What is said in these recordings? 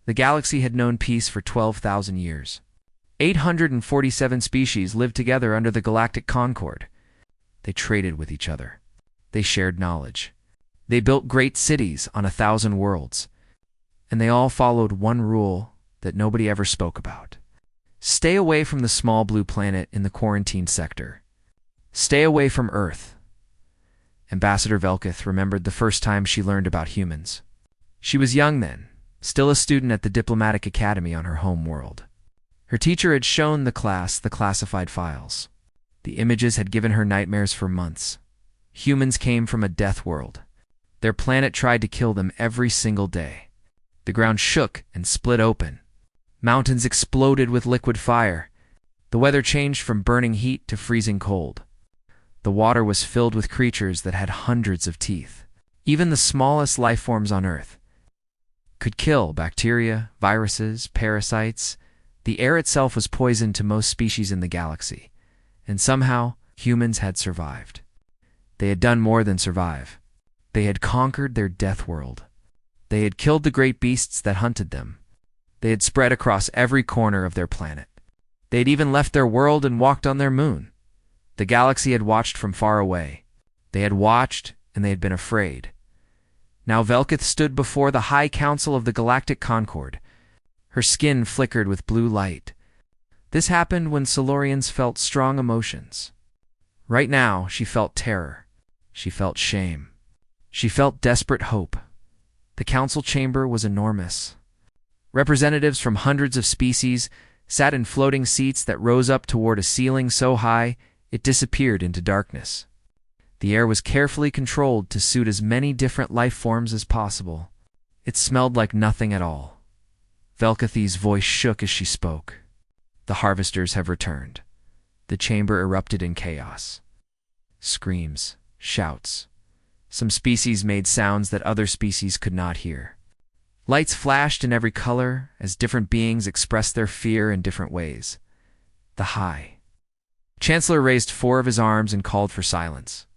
The galaxy had known peace for 12,000 years. 847 species lived together under the Galactic Concord. They traded with each other. They shared knowledge. They built great cities on 1,000 worlds. And they all followed one rule that nobody ever spoke about. Stay away from the small blue planet in the quarantine sector. Stay away from Earth. Ambassador Velkith remembered the first time she learned about humans. She was young then, still a student at the Diplomatic Academy on her home world. Her teacher had shown the class the classified files. The images had given her nightmares for months. Humans came from a death world. Their planet tried to kill them every single day. The ground shook and split open. Mountains exploded with liquid fire. The weather changed from burning heat to freezing cold. The water was filled with creatures that had hundreds of teeth. Even the smallest life forms on Earth could kill bacteria, viruses, parasites. The air itself was poison to most species in the galaxy. And somehow, humans had survived. They had done more than survive. They had conquered their death world. They had killed the great beasts that hunted them. They had spread across every corner of their planet. They had even left their world and walked on their moon. The galaxy had watched from far away. They had watched, and they had been afraid. Now Velkith stood before the High Council of the Galactic Concord. Her skin flickered with blue light. This happened when Solarians felt strong emotions. Right now, she felt terror. She felt shame. She felt desperate hope. The council chamber was enormous. Representatives from hundreds of species sat in floating seats that rose up toward a ceiling so high it disappeared into darkness. The air was carefully controlled to suit as many different life forms as possible. It smelled like nothing at all. Velkith's voice shook as she spoke. The harvesters have returned. The chamber erupted in chaos. Screams, shouts. Some species made sounds that other species could not hear. Lights flashed in every color as different beings expressed their fear in different ways. The High Chancellor raised 4 of his arms and called for silence.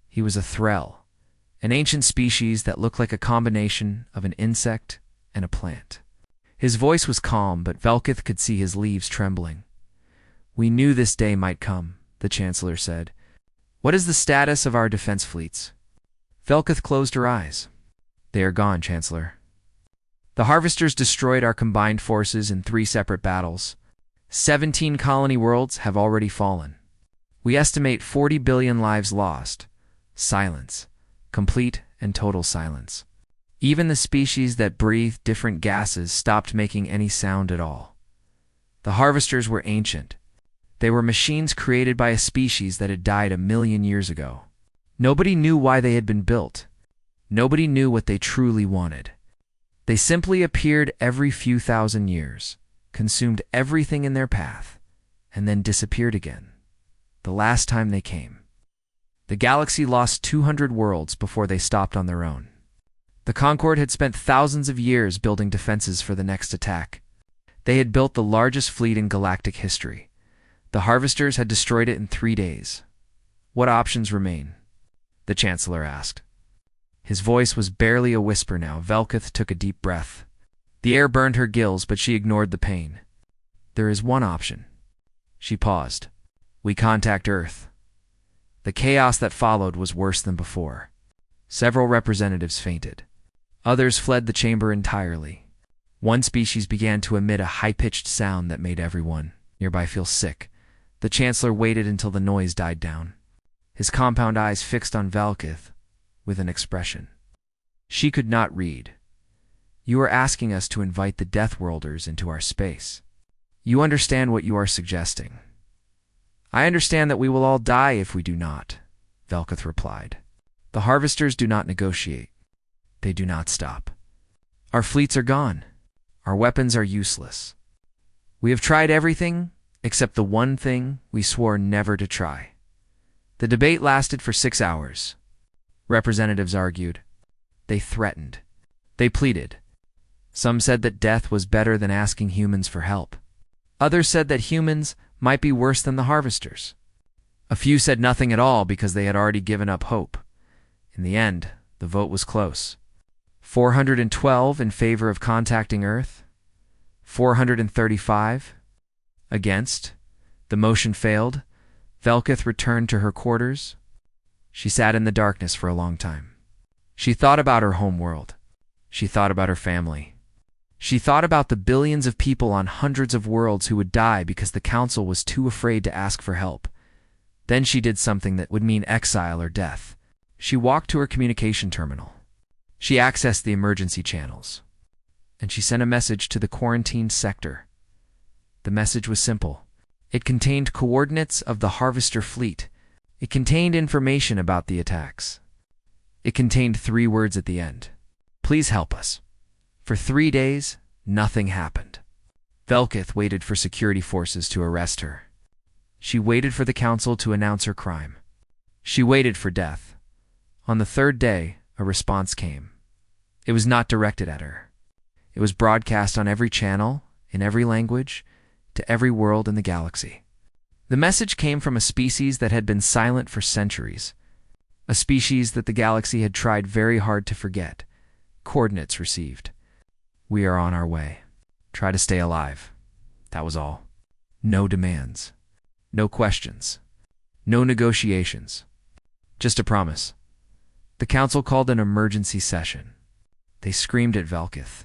He was a threll, an ancient species that looked like a combination of an insect and a plant. His voice was calm, but Velkith could see his leaves trembling. "We knew this day might come," the Chancellor said. "What is the status of our defense fleets?" Velkith closed her eyes. "They are gone, Chancellor. The harvesters destroyed our combined forces in 3 separate battles. 17 colony worlds have already fallen. We estimate 40 billion lives lost. Silence. Complete and total silence. Even the species that breathe different gases stopped making any sound at all. The harvesters were ancient. They were machines created by a species that had died 1,000,000 years ago. Nobody knew why they had been built. Nobody knew what they truly wanted. They simply appeared every few thousand years, consumed everything in their path, and then disappeared again. The last time they came. The galaxy lost 200 worlds before they stopped on their own. The Concord had spent thousands of years building defenses for the next attack. They had built the largest fleet in galactic history. The harvesters had destroyed it in 3 days. What options remain? The Chancellor asked. His voice was barely a whisper now. Velkith took a deep breath. The air burned her gills, but she ignored the pain. "There is one option." She paused. "We contact Earth." The chaos that followed was worse than before. Several representatives fainted. Others fled the chamber entirely. One species began to emit a high-pitched sound that made everyone nearby feel sick. The Chancellor waited until the noise died down. His compound eyes fixed on Velkith with an expression. She could not read. "You are asking us to invite the Deathworlders into our space. You understand what you are suggesting." "I understand that we will all die if we do not," Velkith replied. "The harvesters do not negotiate. They do not stop. Our fleets are gone. Our weapons are useless. We have tried everything except the one thing we swore never to try." The debate lasted for 6 hours. Representatives argued. They threatened. They pleaded. Some said that death was better than asking humans for help. Others said that humans might be worse than the harvesters. A few said nothing at all because they had already given up hope. In the end, the vote was close. 412 in favor of contacting Earth, 435? Against? The motion failed. Velkith returned to her quarters. She sat in the darkness for a long time. She thought about her home world. She thought about her family. She thought about the billions of people on hundreds of worlds who would die because the council was too afraid to ask for help. Then she did something that would mean exile or death. She walked to her communication terminal. She accessed the emergency channels. And she sent a message to the quarantined sector. The message was simple. It contained coordinates of the Harvester fleet. It contained information about the attacks. It contained 3 words at the end. Please help us. For 3 days, nothing happened. Velkith waited for security forces to arrest her. She waited for the council to announce her crime. She waited for death. On the 3rd day, a response came. It was not directed at her. It was broadcast on every channel, in every language, to every world in the galaxy. The message came from a species that had been silent for centuries, a species that the galaxy had tried very hard to forget. Coordinates received. We are on our way. Try to stay alive. That was all. No demands. No questions. No negotiations. Just a promise. The council called an emergency session. They screamed at Velkith.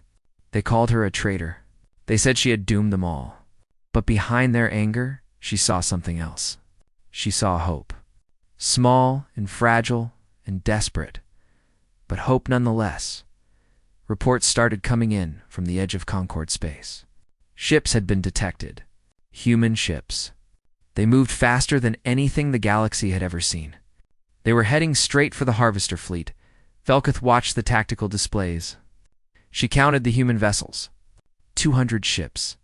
They called her a traitor. They said she had doomed them all. But behind their anger, she saw something else. She saw hope. Small and fragile and desperate, but hope nonetheless. Reports started coming in from the edge of Concord space. Ships had been detected. Human ships. They moved faster than anything the galaxy had ever seen. They were heading straight for the Harvester fleet. Velkith watched the tactical displays. She counted the human vessels. 200 ships.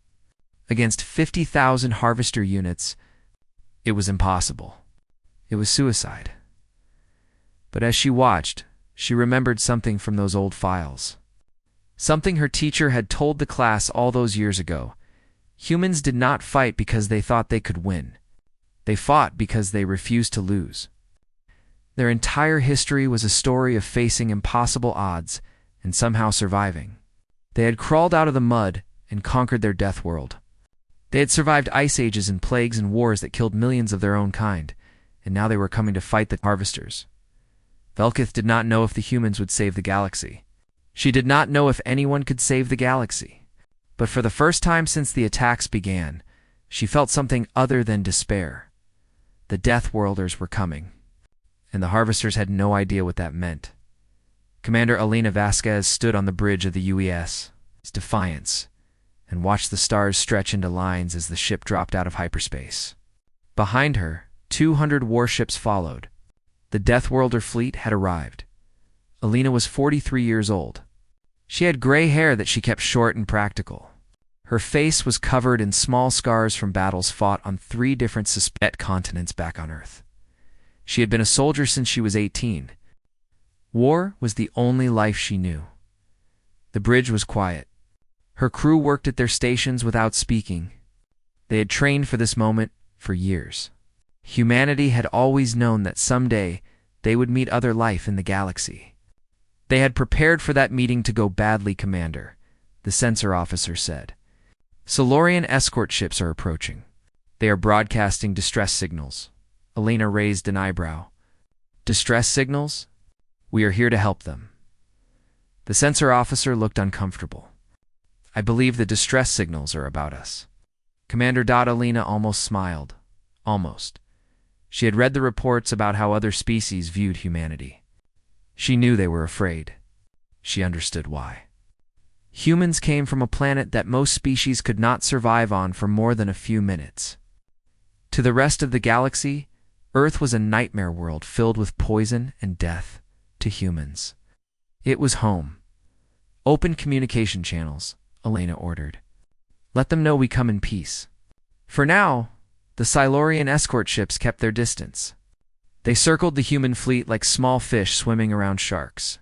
Against 50,000 Harvester units, it was impossible. It was suicide. But as she watched, she remembered something from those old files. Something her teacher had told the class all those years ago. Humans did not fight because they thought they could win. They fought because they refused to lose. Their entire history was a story of facing impossible odds and somehow surviving. They had crawled out of the mud and conquered their death world. They had survived ice ages and plagues and wars that killed millions of their own kind, and now they were coming to fight the Harvesters. Velkith did not know if the humans would save the galaxy. She did not know if anyone could save the galaxy. But for the first time since the attacks began, she felt something other than despair. The Deathworlders were coming, and the Harvesters had no idea what that meant. Commander Elena Vasquez stood on the bridge of the UES, Defiance, and watched the stars stretch into lines as the ship dropped out of hyperspace. Behind her, 200 warships followed. The Deathworlder fleet had arrived. Elena was 43 years old. She had gray hair that she kept short and practical. Her face was covered in small scars from battles fought on 3 different suspect continents back on Earth. She had been a soldier since she was 18. War was the only life she knew. The bridge was quiet. Her crew worked at their stations without speaking. They had trained for this moment for years. Humanity had always known that someday they would meet other life in the galaxy. They had prepared for that meeting to go badly, Commander, the sensor officer said. Solarian escort ships are approaching. They are broadcasting distress signals. Elena raised an eyebrow. Distress signals? We are here to help them. The sensor officer looked uncomfortable. I believe the distress signals are about us. Commander Elena almost smiled. Almost. She had read the reports about how other species viewed humanity. She knew they were afraid. She understood why. Humans came from a planet that most species could not survive on for more than a few minutes. To the rest of the galaxy, Earth was a nightmare world filled with poison and death to humans. It was home. Open communication channels, Elena ordered. Let them know we come in peace. For now, the Silurian escort ships kept their distance. They circled the human fleet like small fish swimming around sharks.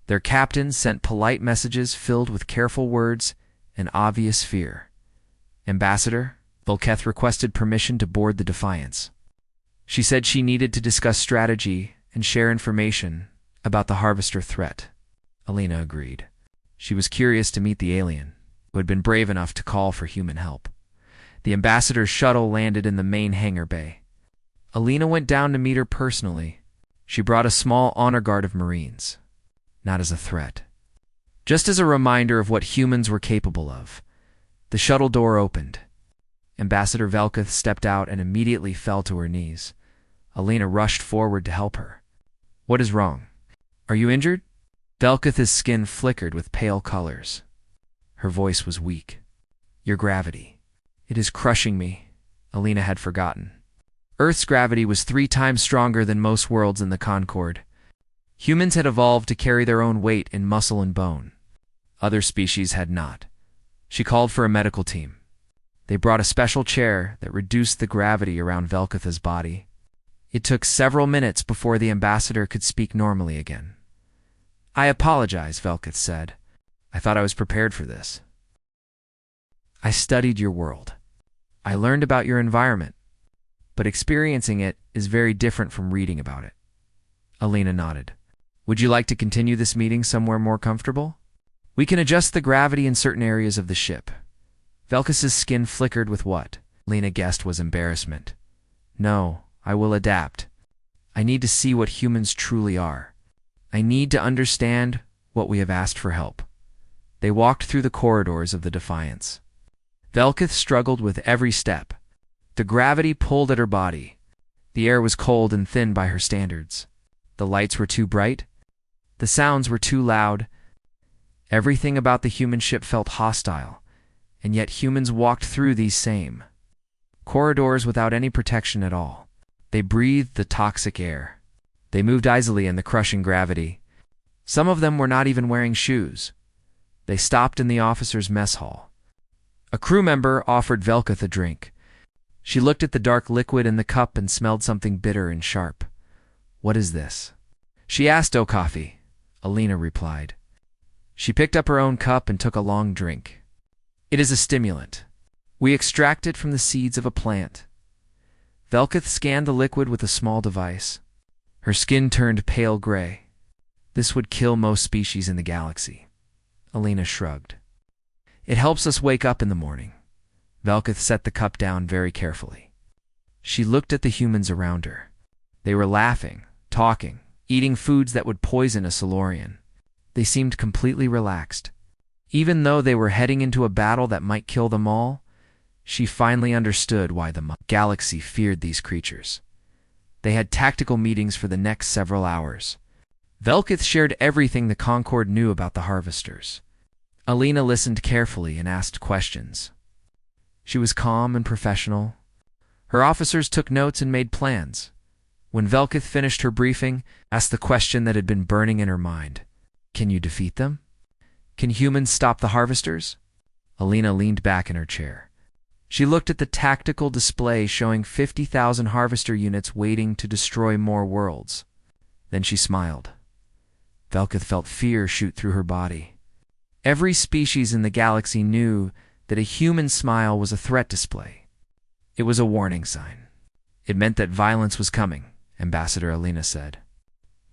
Their captains sent polite messages filled with careful words and obvious fear. Ambassador, Velkith requested permission to board the Defiance. She said she needed to discuss strategy and share information about the Harvester threat. Elena agreed. She was curious to meet the alien. who had been brave enough to call for human help. The ambassador's shuttle landed in the main hangar bay. Alina went down to meet her personally. She brought a small honor guard of Marines, not as a threat, just as a reminder of what humans were capable of. The shuttle door opened. Ambassador Velkith stepped out and immediately fell to her knees. Alina rushed forward to help her. "What is wrong? Are you injured?" Velkith's skin flickered with pale colors. Her voice was weak. "Your gravity. It is crushing me." Alina had forgotten. Earth's gravity was 3 times stronger than most worlds in the Concord. Humans had evolved to carry their own weight in muscle and bone. Other species had not. She called for a medical team. They brought a special chair that reduced the gravity around Velkith's body. It took several minutes before the ambassador could speak normally again. "I apologize," Velkith said. "I thought I was prepared for this. I studied your world. I learned about your environment, but experiencing it is very different from reading about it." Alina nodded. "Would you like to continue this meeting somewhere more comfortable? We can adjust the gravity in certain areas of the ship." Velkith's skin flickered with what Alina guessed was embarrassment. "No, I will adapt. I need to see what humans truly are. I need to understand what we have asked for help." They walked through the corridors of the Defiance. Velkith struggled with every step. The gravity pulled at her body. The air was cold and thin by her standards. The lights were too bright. The sounds were too loud. Everything about the human ship felt hostile, and yet humans walked through these same corridors without any protection at all. They breathed the toxic air. They moved easily in the crushing gravity. Some of them were not even wearing shoes. They stopped in the officers' mess hall. A crew member offered Velkith a drink. She looked at the dark liquid in the cup and smelled something bitter and sharp. "What is this?" she asked. "Oh, coffee," Alina replied. She picked up her own cup and took a long drink. "It is a stimulant. We extract it from the seeds of a plant." Velkith scanned the liquid with a small device. Her skin turned pale gray. "This would kill most species in the galaxy." Alina shrugged. "It helps us wake up in the morning." Velkith set the cup down very carefully. She looked at the humans around her. They were laughing, talking, eating foods that would poison a Silurian. They seemed completely relaxed. Even though they were heading into a battle that might kill them all, she finally understood why the galaxy feared these creatures. They had tactical meetings for the next several hours. Velkith shared everything the Concord knew about the Harvesters. Alina listened carefully and asked questions. She was calm and professional. Her officers took notes and made plans. When Velkith finished her briefing, asked the question that had been burning in her mind. "Can you defeat them? Can humans stop the Harvesters?" Alina leaned back in her chair. She looked at the tactical display showing 50,000 Harvester units waiting to destroy more worlds. Then she smiled. Velkith felt fear shoot through her body. Every species in the galaxy knew that a human smile was a threat display. It was a warning sign. It meant that violence was coming, Ambassador Alina said.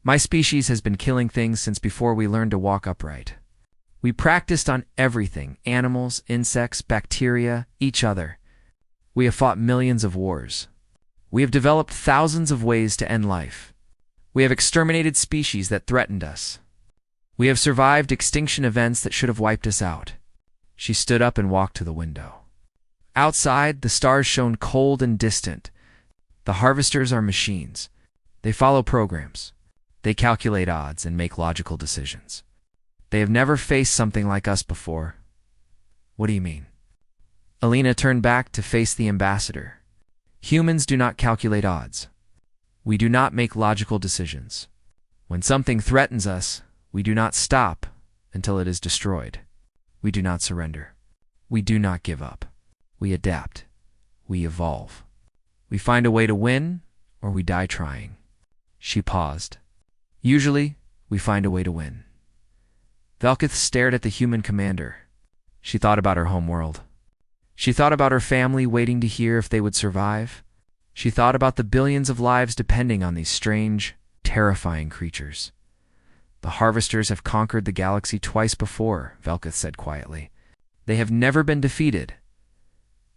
"My species has been killing things since before we learned to walk upright. We practiced on everything: animals, insects, bacteria, each other. We have fought millions of wars. We have developed thousands of ways to end life. We have exterminated species that threatened us. We have survived extinction events that should have wiped us out." She stood up and walked to the window. Outside, the stars shone cold and distant. The Harvesters are machines. They follow programs. They calculate odds and make logical decisions. They have never faced something like us before. "What do you mean?" Alina turned back to face the ambassador. "Humans do not calculate odds. We do not make logical decisions. When something threatens us, we do not stop until it is destroyed. We do not surrender. We do not give up. We adapt. We evolve. We find a way to win, or we die trying." She paused. "Usually, we find a way to win." Velkith stared at the human commander. She thought about her homeworld. She thought about her family waiting to hear if they would survive. She thought about the billions of lives depending on these strange, terrifying creatures. "The Harvesters have conquered the galaxy twice before," Velkith said quietly. They have never been defeated.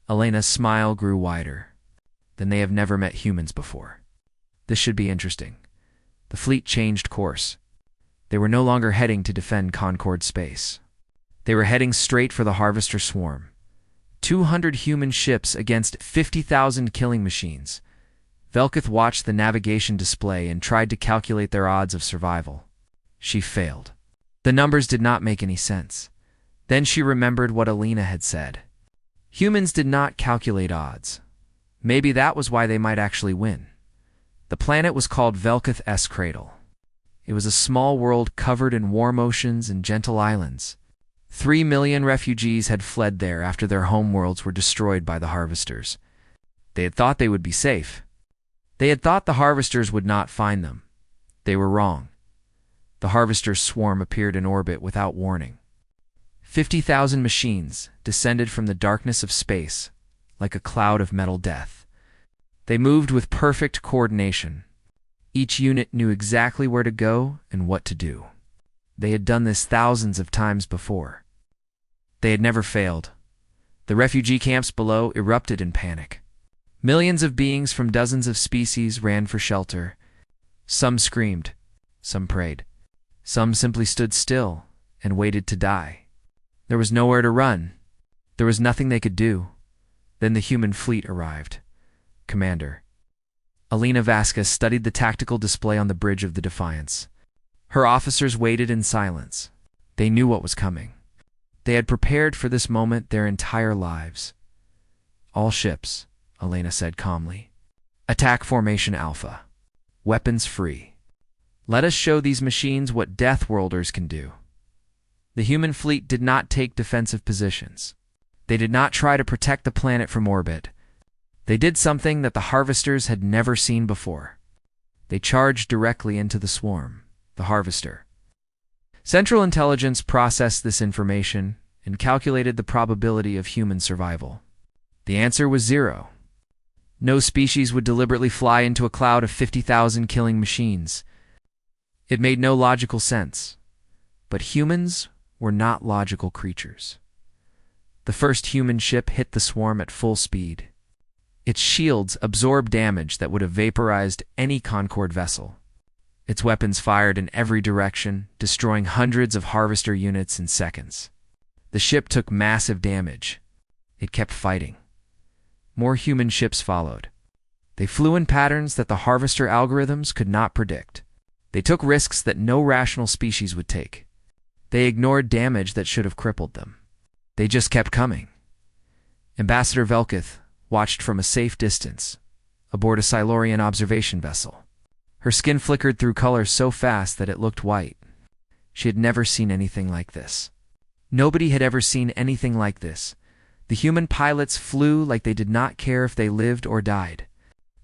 Elena's smile grew wider. Then they have never met humans before. This should be interesting. The fleet changed course. They were no longer heading to defend Concord space. They were heading straight for the Harvester swarm. 200 human ships against 50,000 killing machines. Velkith watched the navigation display and tried to calculate their odds of survival. She failed. The numbers did not make any sense. Then she remembered what Alina had said. Humans did not calculate odds. Maybe that was why they might actually win. The planet was called Velkith's Cradle. It was a small world covered in warm oceans and gentle islands. 3 million refugees had fled there after their homeworlds were destroyed by the Harvesters. They had thought they would be safe. They had thought the Harvesters would not find them. They were wrong. The Harvesters' swarm appeared in orbit without warning. 50,000 machines descended from the darkness of space like a cloud of metal death. They moved with perfect coordination. Each unit knew exactly where to go and what to do. They had done this thousands of times before. They had never failed. The refugee camps below erupted in panic. Millions of beings from dozens of species ran for shelter. Some screamed. Some prayed. Some simply stood still and waited to die. There was nowhere to run. There was nothing they could do. Then the human fleet arrived. Commander. Alina Vasquez studied the tactical display on the bridge of the Defiance. Her officers waited in silence. They knew what was coming. They had prepared for this moment their entire lives. All ships, Elena said calmly. Attack Formation Alpha. Weapons free. Let us show these machines what Deathworlders can do. The human fleet did not take defensive positions. They did not try to protect the planet from orbit. They did something that the Harvesters had never seen before. They charged directly into the swarm, the Harvester. Central Intelligence processed this information and calculated the probability of human survival. The answer was 0. No species would deliberately fly into a cloud of 50,000 killing machines. It made no logical sense. But humans were not logical creatures. The first human ship hit the swarm at full speed. Its shields absorbed damage that would have vaporized any Concord vessel. Its weapons fired in every direction, destroying hundreds of Harvester units in seconds. The ship took massive damage. It kept fighting. More human ships followed. They flew in patterns that the Harvester algorithms could not predict. They took risks that no rational species would take. They ignored damage that should have crippled them. They just kept coming. Ambassador Velkith watched from a safe distance, aboard a Silurian observation vessel. Her skin flickered through color so fast that it looked white. She had never seen anything like this. Nobody had ever seen anything like this. The human pilots flew like they did not care if they lived or died.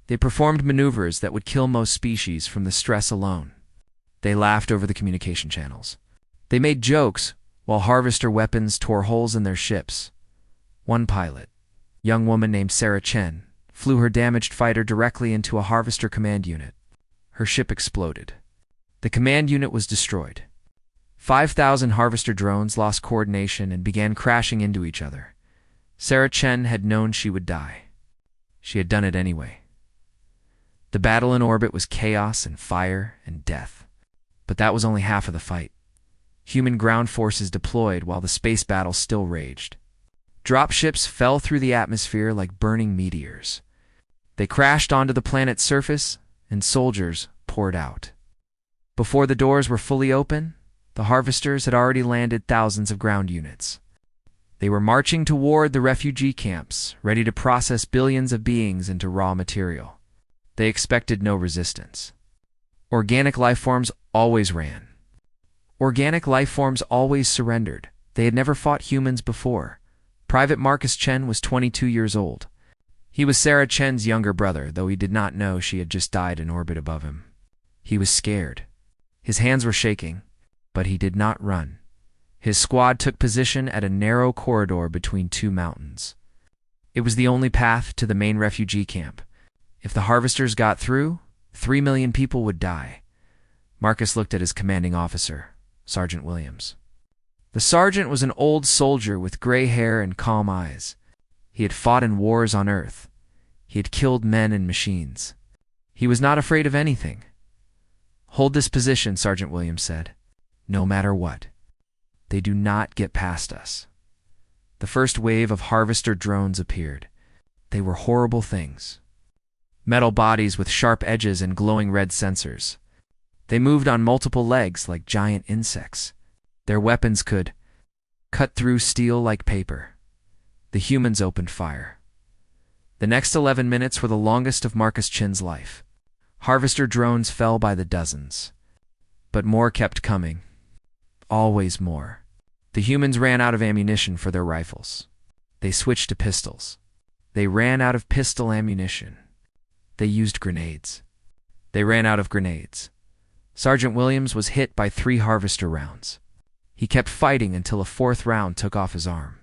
They performed maneuvers that would kill most species from the stress alone. They laughed over the communication channels. They made jokes while Harvester weapons tore holes in their ships. One pilot, a young woman named Sarah Chen, flew her damaged fighter directly into a Harvester command unit. Her ship exploded. The command unit was destroyed. 5,000 Harvester drones lost coordination and began crashing into each other. Sarah Chen had known she would die. She had done it anyway. The battle in orbit was chaos and fire and death. But that was only half of the fight. Human ground forces deployed while the space battle still raged. Dropships fell through the atmosphere like burning meteors. They crashed onto the planet's surface, and soldiers poured out. Before the doors were fully open, the Harvesters had already landed thousands of ground units. They were marching toward the refugee camps, ready to process billions of beings into raw material. They expected no resistance. Organic lifeforms always ran. Organic lifeforms always surrendered. They had never fought humans before. Private Marcus Chen was 22 years old. He was Sarah Chen's younger brother, though he did not know she had just died in orbit above him. He was scared. His hands were shaking, but he did not run. His squad took position at a narrow corridor between two mountains. It was the only path to the main refugee camp. If the Harvesters got through, 3 million people would die. Marcus looked at his commanding officer, Sergeant Williams. The sergeant was an old soldier with gray hair and calm eyes. He had fought in wars on Earth. He had killed men and machines. He was not afraid of anything. "Hold this position," Sergeant Williams said. "No matter what. They do not get past us." The first wave of harvester drones appeared. They were horrible things. Metal bodies with sharp edges and glowing red sensors. They moved on multiple legs like giant insects. Their weapons could cut through steel like paper. The humans opened fire. The next 11 minutes were the longest of Marcus Chin's life. Harvester drones fell by the dozens. But more kept coming. Always more. The humans ran out of ammunition for their rifles. They switched to pistols. They ran out of pistol ammunition. They used grenades. They ran out of grenades. Sergeant Williams was hit by 3 harvester rounds. He kept fighting until a 4th round took off his arm.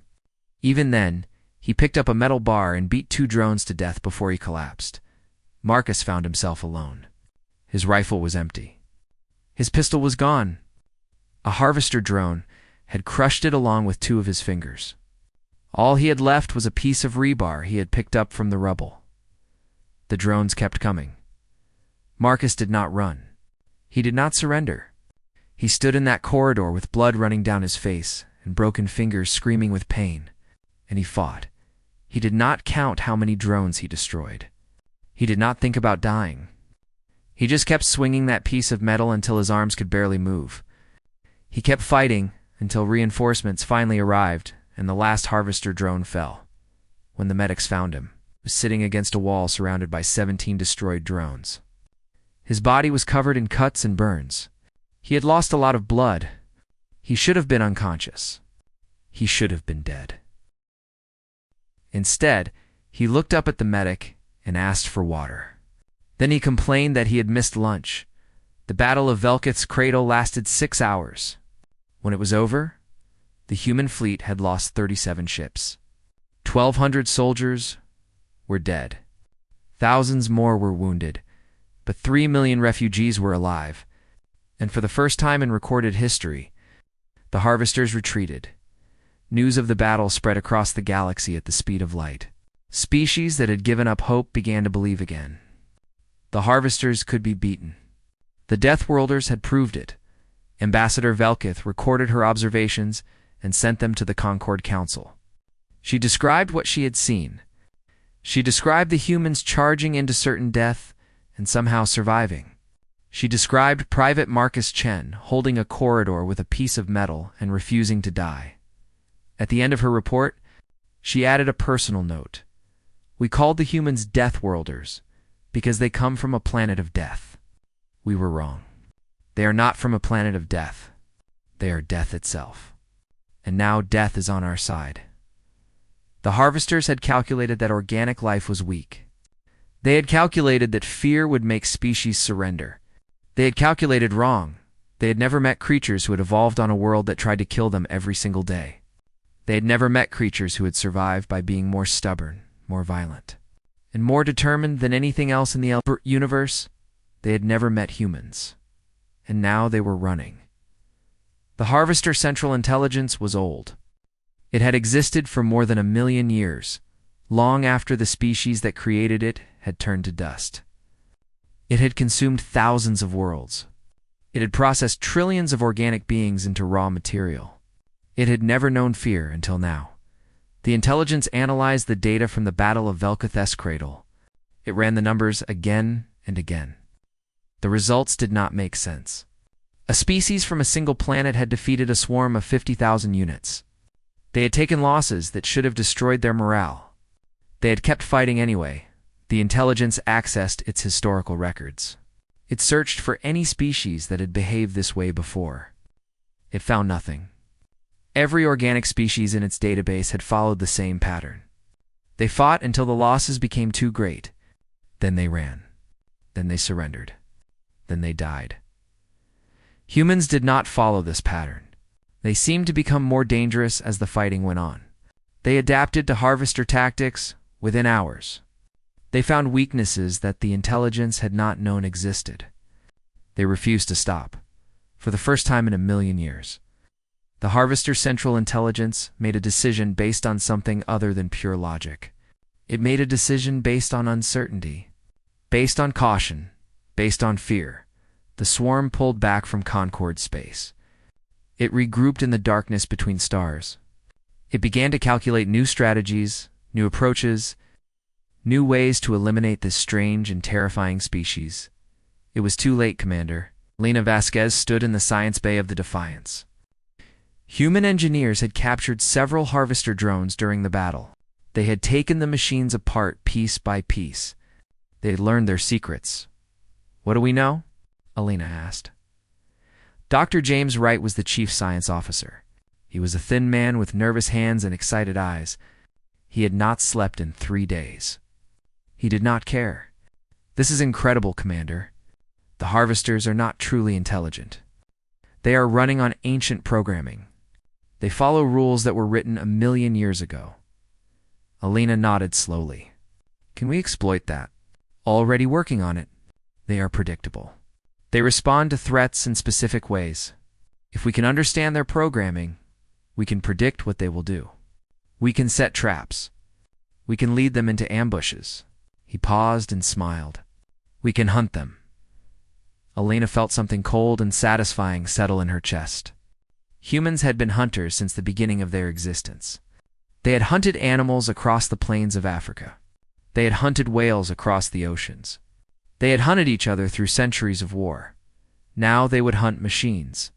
Even then, he picked up a metal bar and beat 2 drones to death before he collapsed. Marcus found himself alone. His rifle was empty. His pistol was gone. A harvester drone had crushed it along with 2 of his fingers. All he had left was a piece of rebar he had picked up from the rubble. The drones kept coming. Marcus did not run. He did not surrender. He stood in that corridor with blood running down his face and broken fingers screaming with pain, and he fought. He did not count how many drones he destroyed. He did not think about dying. He just kept swinging that piece of metal until his arms could barely move. He kept fighting until reinforcements finally arrived and the last harvester drone fell. When the medics found him, he was sitting against a wall surrounded by 17 destroyed drones. His body was covered in cuts and burns. He had lost a lot of blood. He should have been unconscious. He should have been dead. Instead, he looked up at the medic and asked for water. Then he complained that he had missed lunch. The Battle of Velkith's Cradle lasted 6 hours. When it was over, the human fleet had lost 37 ships. 1,200 soldiers were dead. Thousands more were wounded, but 3 million refugees were alive. And for the first time in recorded history, the harvesters retreated. News of the battle spread across the galaxy at the speed of light. Species that had given up hope began to believe again. The harvesters could be beaten. The Deathworlders had proved it. Ambassador Velkith recorded her observations and sent them to the Concord Council. She described what she had seen. She described the humans charging into certain death and somehow surviving. She described Private Marcus Chen holding a corridor with a piece of metal and refusing to die. At the end of her report, she added a personal note. "We called the humans Deathworlders because they come from a planet of death. We were wrong. They are not from a planet of death. They are death itself. And now death is on our side." The harvesters had calculated that organic life was weak. They had calculated that fear would make species surrender. They had calculated wrong. They had never met creatures who had evolved on a world that tried to kill them every single day. They had never met creatures who had survived by being more stubborn, more violent, and more determined than anything else in the universe. They had never met humans. And now they were running. The Harvester Central Intelligence was old. It had existed for more than 1 million years, long after the species that created it had turned to dust. It had consumed thousands of worlds. It had processed trillions of organic beings into raw material. It had never known fear until now. The intelligence analyzed the data from the Battle of Velkith's Cradle. It ran the numbers again and again. The results did not make sense. A species from a single planet had defeated a swarm of 50,000 units. They had taken losses that should have destroyed their morale. They had kept fighting anyway. The intelligence accessed its historical records. It searched for any species that had behaved this way before. It found nothing. Every organic species in its database had followed the same pattern. They fought until the losses became too great. Then they ran. Then they surrendered. Then they died. Humans did not follow this pattern. They seemed to become more dangerous as the fighting went on. They adapted to harvester tactics within hours. They found weaknesses that the intelligence had not known existed. They refused to stop, for the first time in 1 million years. The Harvester's central intelligence made a decision based on something other than pure logic. It made a decision based on uncertainty, based on caution, based on fear. The swarm pulled back from Concord space. It regrouped in the darkness between stars. It began to calculate new strategies, new approaches, new ways to eliminate this strange and terrifying species. It was too late, Commander. Lena Vasquez stood in the science bay of the Defiance. Human engineers had captured several Harvester drones during the battle. They had taken the machines apart piece by piece. They had learned their secrets. What do we know? Alina asked. Dr. James Wright was the chief science officer. He was a thin man with nervous hands and excited eyes. He had not slept in 3 days. He did not care. This is incredible, Commander. The Harvesters are not truly intelligent. They are running on ancient programming. They follow rules that were written 1,000,000 years ago. Alina nodded slowly. Can we exploit that? Already working on it. They are predictable. They respond to threats in specific ways. If we can understand their programming, we can predict what they will do. We can set traps. We can lead them into ambushes. He paused and smiled. We can hunt them. Alina felt something cold and satisfying settle in her chest. Humans had been hunters since the beginning of their existence. They had hunted animals across the plains of Africa. They had hunted whales across the oceans. They had hunted each other through centuries of war. Now they would hunt machines.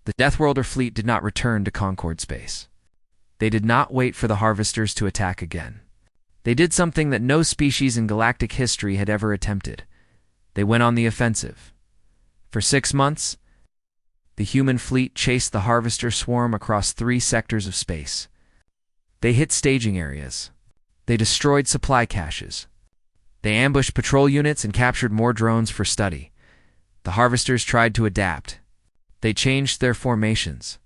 The Deathworlder fleet did not return to Concord space. They did not wait for the Harvesters to attack again. They did something that no species in galactic history had ever attempted. They went on the offensive. For 6 months, the human fleet chased the Harvester swarm across 3 sectors of space. They hit staging areas. They destroyed supply caches. They ambushed patrol units and captured more drones for study. The Harvesters tried to adapt. They changed their formations.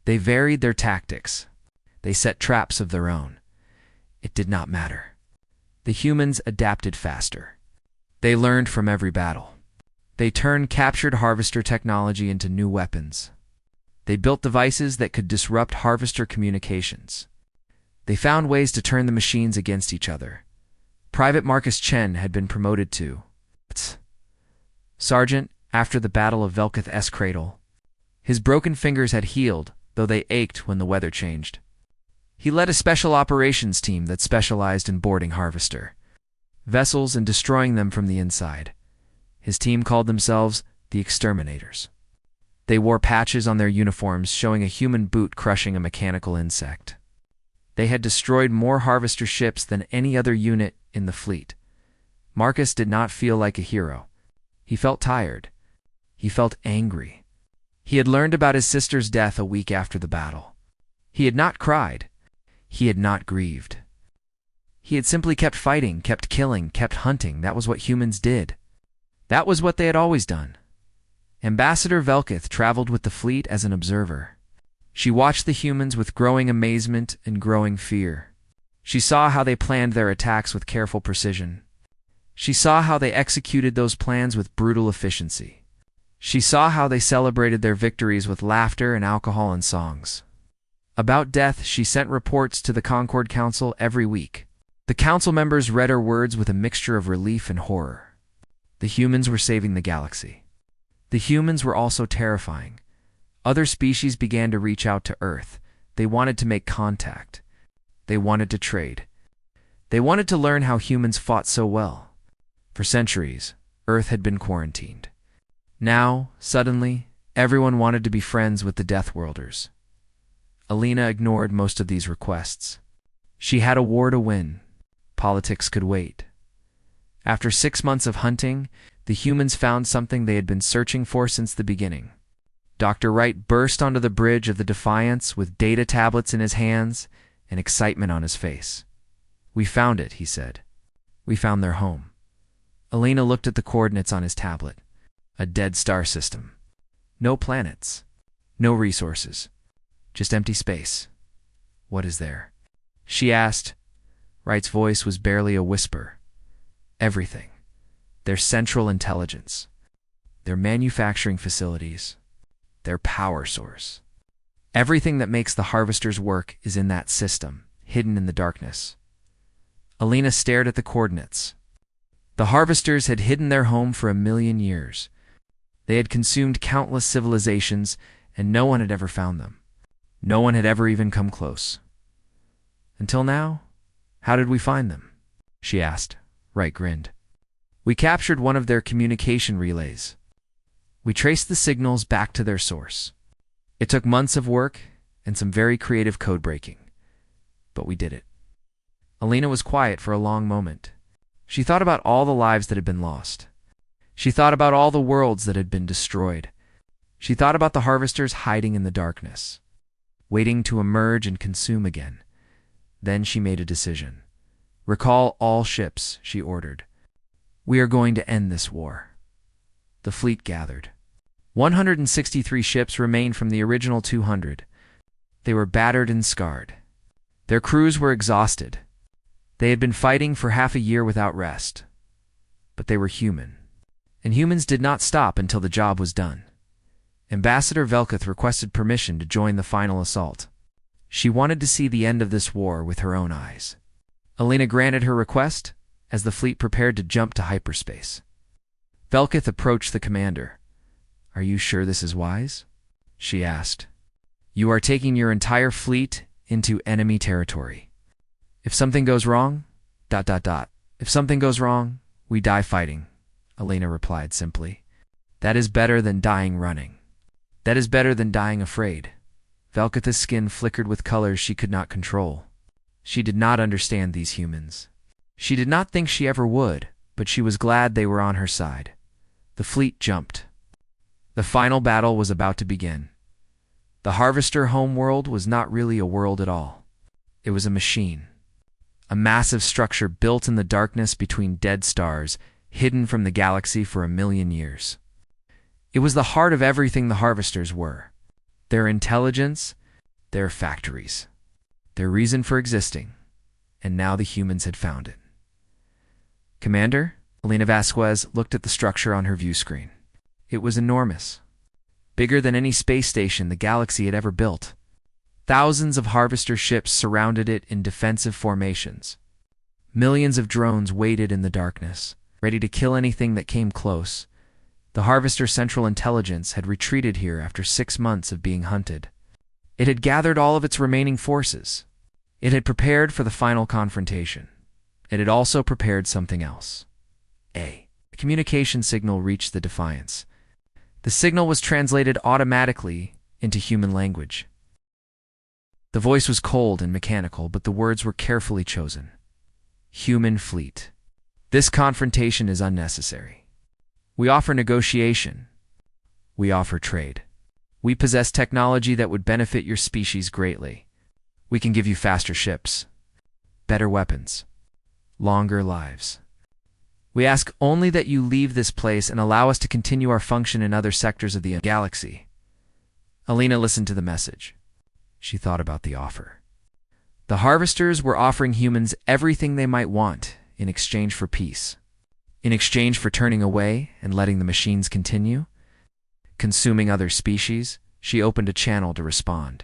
They varied their tactics. They set traps of their own. It did not matter. The humans adapted faster. They learned from every battle. They turned captured Harvester technology into new weapons. They built devices that could disrupt Harvester communications. They found ways to turn the machines against each other. Private Marcus Chen had been promoted to Sergeant after the Battle of Velketh S. Cradle. His broken fingers had healed, though they ached when the weather changed. He led a special operations team that specialized in boarding Harvester vessels and destroying them from the inside. His team called themselves the Exterminators. They wore patches on their uniforms showing a human boot crushing a mechanical insect. They had destroyed more Harvester ships than any other unit in the fleet. Marcus did not feel like a hero. He felt tired. He felt angry. He had learned about his sister's death a week after the battle. He had not cried. He had not grieved. He had simply kept fighting, kept killing, kept hunting. That was what humans did. That was what they had always done. Ambassador Velketh traveled with the fleet as an observer. She watched the humans with growing amazement and growing fear. She saw how they planned their attacks with careful precision. She saw how they executed those plans with brutal efficiency. She saw how they celebrated their victories with laughter and alcohol and songs. About death, she sent reports to the Concord Council every week. The council members read her words with a mixture of relief and horror. The humans were saving the galaxy. The humans were also terrifying. Other species began to reach out to Earth. They wanted to make contact. They wanted to trade. They wanted to learn how humans fought so well. For centuries, Earth had been quarantined. Now, suddenly, everyone wanted to be friends with the Deathworlders. Alina ignored most of these requests. She had a war to win. Politics could wait. After 6 months of hunting, the humans found something they had been searching for since the beginning. Dr. Wright burst onto the bridge of the Defiance with data tablets in his hands and excitement on his face. "We found it," he said. "We found their home." Alina looked at the coordinates on his tablet. A dead star system. No planets. No resources. Just empty space. "What is there?" she asked. Wright's voice was barely a whisper. "Everything. Their central intelligence. Their manufacturing facilities. Their power source. Everything that makes the harvesters work is in that system, hidden in the darkness. Alina stared at the coordinates. The harvesters had hidden their home for 1,000,000 years. They had consumed countless civilizations, and no one had ever found them. No one had ever even come close. Until now, how did we find them? She asked. Wright grinned. We captured one of their communication relays. We traced the signals back to their source. It took months of work and some very creative code breaking, but we did it. Alina was quiet for a long moment. She thought about all the lives that had been lost. She thought about all the worlds that had been destroyed. She thought about the harvesters hiding in the darkness, waiting to emerge and consume again. Then she made a decision. Recall all ships, she ordered. We are going to end this war. The fleet gathered. 163 ships remained from the original 200. They were battered and scarred. Their crews were exhausted. They had been fighting for half a year without rest. But they were human. And humans did not stop until the job was done. Ambassador Velketh requested permission to join the final assault. She wanted to see the end of this war with her own eyes. Alina granted her request as the fleet prepared to jump to hyperspace. Velketh approached the commander. Are you sure this is wise? She asked. You are taking your entire fleet into enemy territory. If something goes wrong, ... If something goes wrong, we die fighting, Alina replied simply. That is better than dying running. That is better than dying afraid. Velketh's skin flickered with colors she could not control. She did not understand these humans. She did not think she ever would, but she was glad they were on her side. The fleet jumped. The final battle was about to begin. The Harvester homeworld was not really a world at all. It was a machine. A massive structure built in the darkness between dead stars, hidden from the galaxy for 1,000,000 years. It was the heart of everything the Harvesters were. Their intelligence, their factories, their reason for existing, and now the humans had found it. Commander, Alina Vasquez looked at the structure on her view screen. It was enormous, bigger than any space station the galaxy had ever built. Thousands of Harvester ships surrounded it in defensive formations. Millions of drones waited in the darkness, ready to kill anything that came close. The Harvester Central Intelligence had retreated here after 6 months of being hunted. It had gathered all of its remaining forces. It had prepared for the final confrontation. It had also prepared something else. A communication signal reached the Defiance. The signal was translated automatically into human language. The voice was cold and mechanical, but the words were carefully chosen. Human fleet. This confrontation is unnecessary. We offer negotiation. We offer trade. We possess technology that would benefit your species greatly. We can give you faster ships, better weapons, longer lives. We ask only that you leave this place and allow us to continue our function in other sectors of the galaxy. Alina listened to the message. She thought about the offer. The Harvesters were offering humans everything they might want in exchange for peace. In exchange for turning away and letting the machines continue, consuming other species, she opened a channel to respond.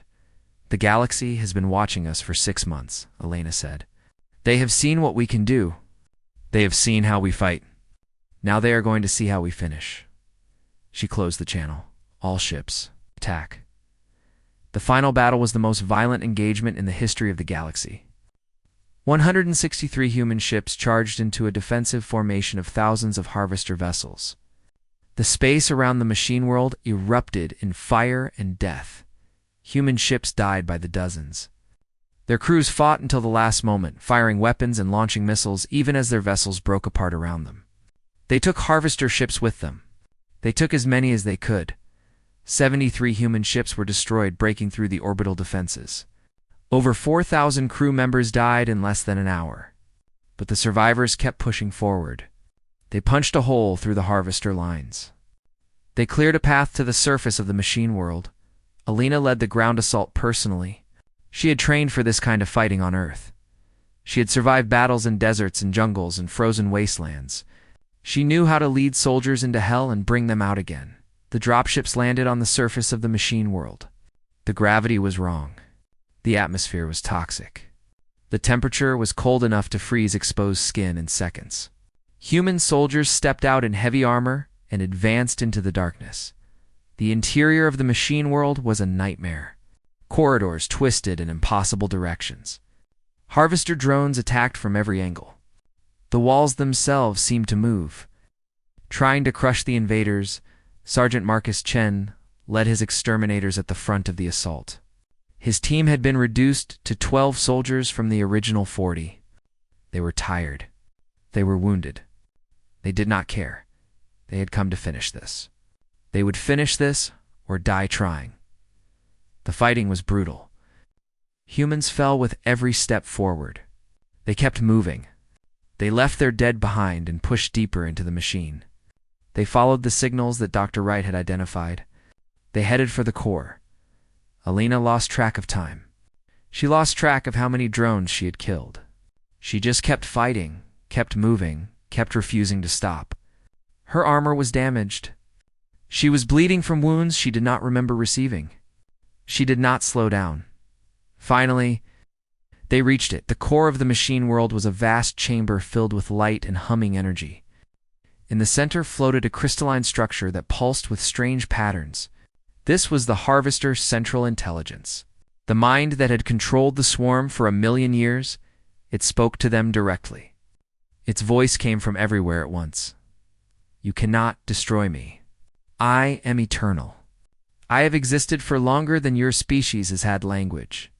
The galaxy has been watching us for 6 months, Alina said. They have seen what we can do. They have seen how we fight. Now they are going to see how we finish. She closed the channel. All ships, attack. The final battle was the most violent engagement in the history of the galaxy. 163 human ships charged into a defensive formation of thousands of Harvester vessels. The space around the machine world erupted in fire and death. Human ships died by the dozens. Their crews fought until the last moment, firing weapons and launching missiles even as their vessels broke apart around them. They took Harvester ships with them. They took as many as they could. 73 human ships were destroyed, breaking through the orbital defenses. Over 4,000 crew members died in less than an hour. But the survivors kept pushing forward. They punched a hole through the Harvester lines. They cleared a path to the surface of the machine world. Alina led the ground assault personally. She had trained for this kind of fighting on Earth. She had survived battles in deserts and jungles and frozen wastelands. She knew how to lead soldiers into hell and bring them out again. The dropships landed on the surface of the machine world. The gravity was wrong. The atmosphere was toxic. The temperature was cold enough to freeze exposed skin in seconds. Human soldiers stepped out in heavy armor and advanced into the darkness. The interior of the machine world was a nightmare. Corridors twisted in impossible directions. Harvester drones attacked from every angle. The walls themselves seemed to move. Trying to crush the invaders, Sergeant Marcus Chen led his exterminators at the front of the assault. His team had been reduced to 12 soldiers from the original 40. They were tired. They were wounded. They did not care. They had come to finish this. They would finish this or die trying. The fighting was brutal. Humans fell with every step forward. They kept moving. They left their dead behind and pushed deeper into the machine. They followed the signals that Dr. Wright had identified. They headed for the core. Alina lost track of time. She lost track of how many drones she had killed. She just kept fighting, kept moving, kept refusing to stop. Her armor was damaged. She was bleeding from wounds she did not remember receiving. She did not slow down. Finally, they reached it. The core of the machine world was a vast chamber filled with light and humming energy. In the center floated a crystalline structure that pulsed with strange patterns. This was the Harvester's central intelligence. The mind that had controlled the swarm for 1,000,000 years. It spoke to them directly. Its voice came from everywhere at once. You cannot destroy me. I am eternal. I have existed for longer than your species has had language.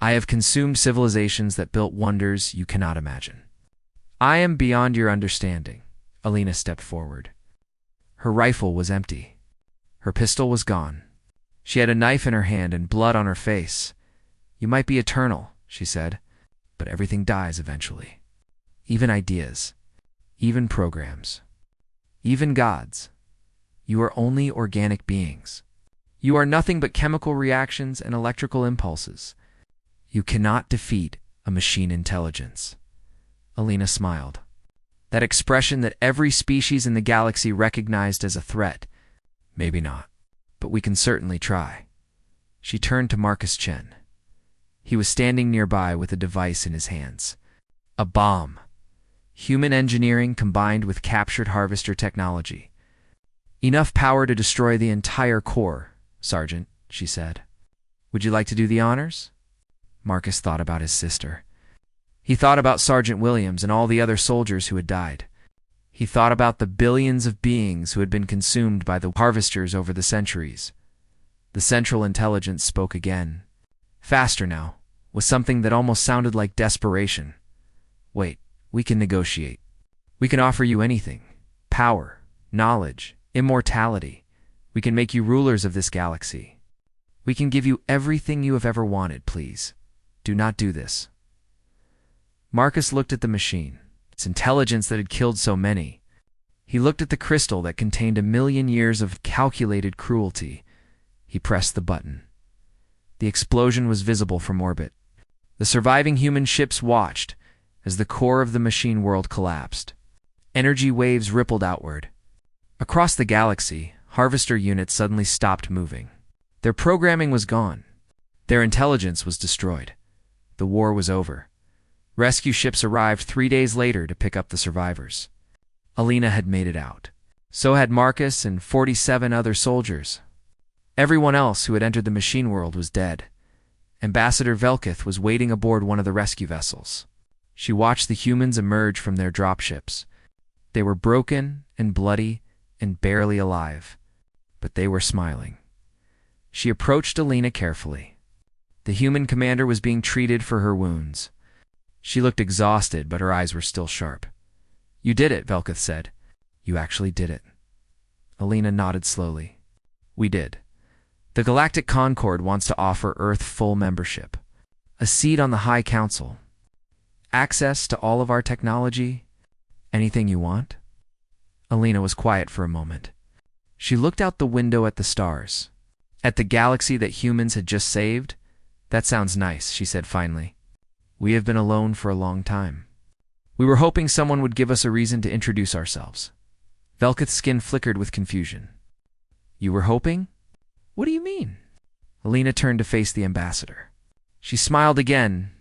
I have consumed civilizations that built wonders you cannot imagine. I am beyond your understanding. Alina stepped forward. Her rifle was empty. Her pistol was gone. She had a knife in her hand and blood on her face. You might be eternal, she said, but everything dies eventually. Even ideas. Even programs. Even gods. You are only organic beings. You are nothing but chemical reactions and electrical impulses. You cannot defeat a machine intelligence. Alina smiled. That expression that every species in the galaxy recognized as a threat. Maybe not, but we can certainly try. She turned to Marcus Chen. He was standing nearby with a device in his hands. A bomb. Human engineering combined with captured harvester technology. Enough power to destroy the entire core, Sergeant, she said. Would you like to do the honors? Marcus thought about his sister. He thought about Sergeant Williams and all the other soldiers who had died. He thought about the billions of beings who had been consumed by the harvesters over the centuries. The central intelligence spoke again. Faster now, with something that almost sounded like desperation. Wait, we can negotiate. We can offer you anything. Power, knowledge, immortality. We can make you rulers of this galaxy. We can give you everything you have ever wanted, please. Do not do this. Marcus looked at the machine, its intelligence that had killed so many. He looked at the crystal that contained 1,000,000 years of calculated cruelty. He pressed the button. The explosion was visible from orbit. The surviving human ships watched as the core of the machine world collapsed. Energy waves rippled outward. Across the galaxy, harvester units suddenly stopped moving. Their programming was gone. Their intelligence was destroyed. The war was over. Rescue ships arrived 3 days later to pick up the survivors. Alina had made it out. So had Marcus and 47 other soldiers. Everyone else who had entered the machine world was dead. Ambassador Velkith was waiting aboard one of the rescue vessels. She watched the humans emerge from their dropships. They were broken and bloody and barely alive, but they were smiling. She approached Alina carefully. The human commander was being treated for her wounds. She looked exhausted, but her eyes were still sharp. You did it, Velkith said. You actually did it. Alina nodded slowly. We did. The Galactic Concord wants to offer Earth full membership. A seat on the High Council. Access to all of our technology. Anything you want? Alina was quiet for a moment. She looked out the window at the stars. At the galaxy that humans had just saved. That sounds nice, she said finally. We have been alone for a long time. We were hoping someone would give us a reason to introduce ourselves. Velkith's skin flickered with confusion. You were hoping? What do you mean? Alina turned to face the ambassador. She smiled again,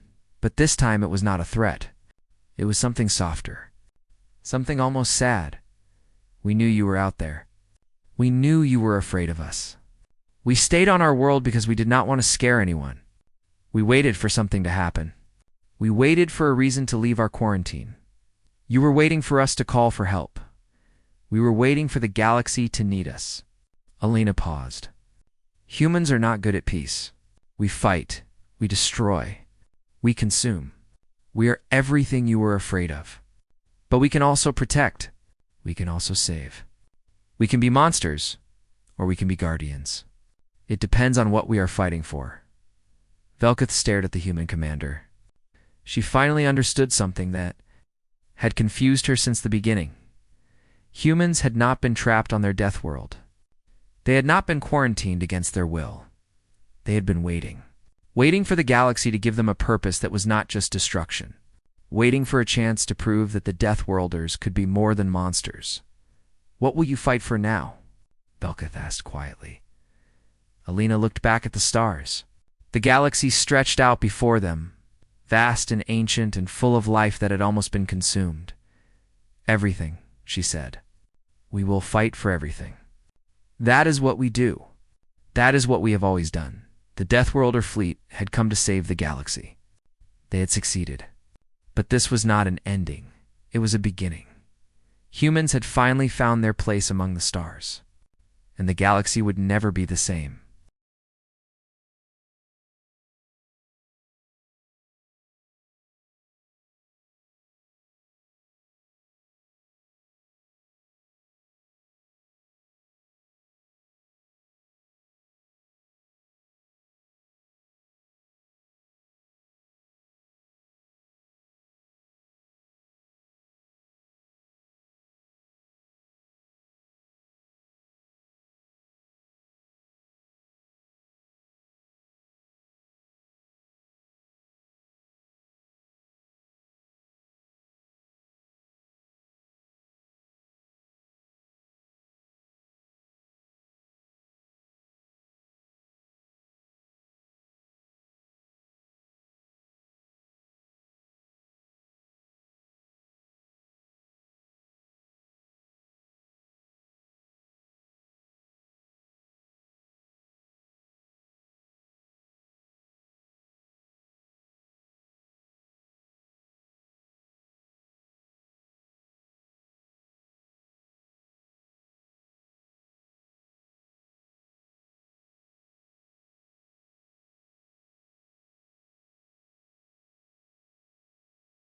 but this time it was not a threat. It was something softer. Something almost sad. We knew you were out there. We knew you were afraid of us. We stayed on our world because we did not want to scare anyone. We waited for something to happen. We waited for a reason to leave our quarantine. You were waiting for us to call for help. We were waiting for the galaxy to need us. Alina paused. Humans are not good at peace. We fight. We destroy. We consume. We are everything you were afraid of. But we can also protect. We can also save. We can be monsters, or we can be guardians. It depends on what we are fighting for. Velketh stared at the human commander. She finally understood something that had confused her since the beginning. Humans had not been trapped on their death world. They had not been quarantined against their will. They had been waiting. Waiting for the galaxy to give them a purpose that was not just destruction. Waiting for a chance to prove that the Deathworlders could be more than monsters. What will you fight for now? Velketh asked quietly. Alina looked back at the stars. The galaxy stretched out before them, vast and ancient and full of life that had almost been consumed. Everything, she said. We will fight for everything. That is what we do. That is what we have always done. The Deathworlder fleet had come to save the galaxy. They had succeeded. But this was not an ending. It was a beginning. Humans had finally found their place among the stars. And the galaxy would never be the same.